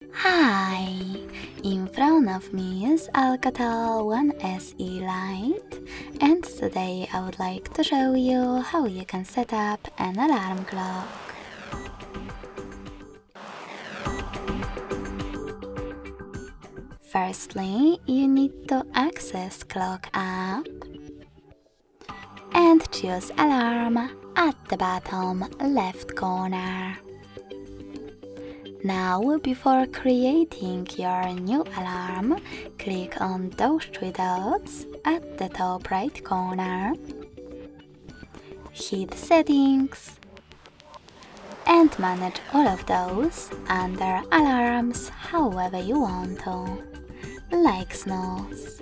Hi! In front of me is ALCATEL 1SE Lite, and today I would like to show you how you can set up an alarm clock. Firstly, you need to access Clock app and choose Alarm at the bottom left corner. Now, before creating your new alarm, click on those three dots at the top right corner. Hit Settings and manage all of those under Alarms however you want to, like snooze.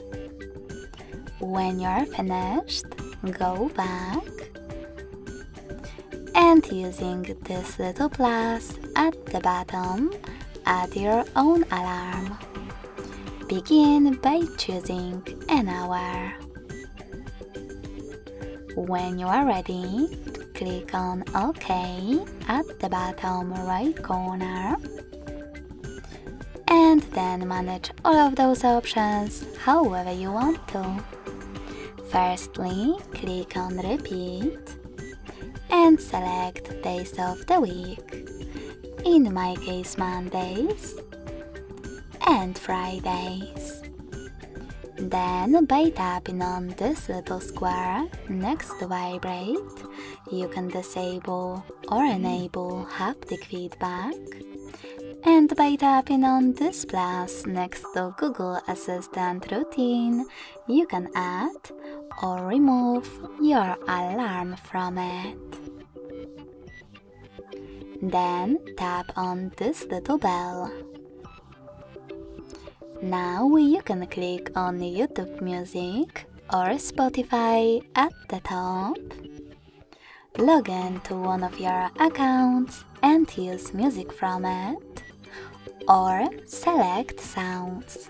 When you're finished, go back and using this little plus at the bottom, add your own alarm. Begin by choosing an hour. When you are ready, click on OK at the bottom right corner and then manage all of those options however you want to. Firstly, click on Repeat and select days of the week, in my case Mondays and Fridays. Then by tapping on this little square next to Vibrate, you can disable or enable haptic feedback, and by tapping on this plus next to Google Assistant Routine, you can add or remove your alarm from it. Then tap on this little bell. Now you can click on YouTube Music or Spotify at the top. Log in to one of your accounts and use music from it, or select sounds.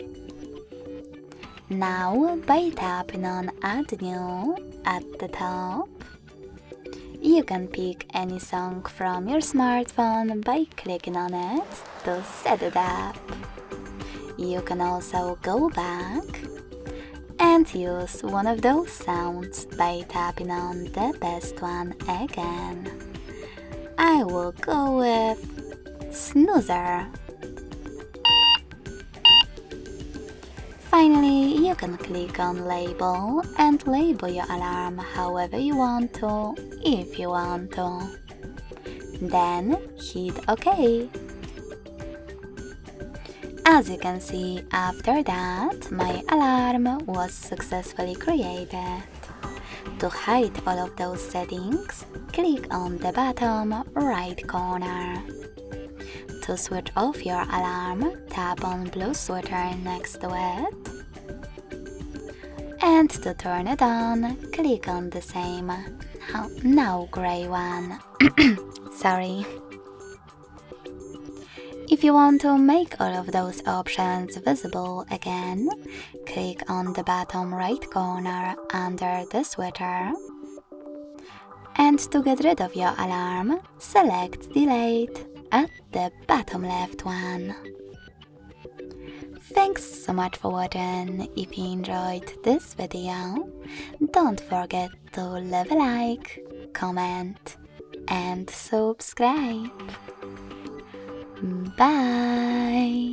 Now by tapping on Add New at the top, you can pick any song from your smartphone by clicking on it to set it up. You can also go back and use one of those sounds by tapping on the best one again. I will go with Snoozer. Finally, you can click on Label and label your alarm however you want to, if you want to. Then hit OK. As you can see, after that, my alarm was successfully created. To hide all of those settings, click on the bottom right corner. To switch off your alarm, tap on blue sweater next to it. And to turn it on, click on the same, now gray one. Sorry. If you want to make all of those options visible again, click on the bottom right corner under the sweater. And to get rid of your alarm, select Delete at the bottom left one. Thanks so much for watching. If you enjoyed this video, don't forget to leave a like, comment and subscribe. Bye!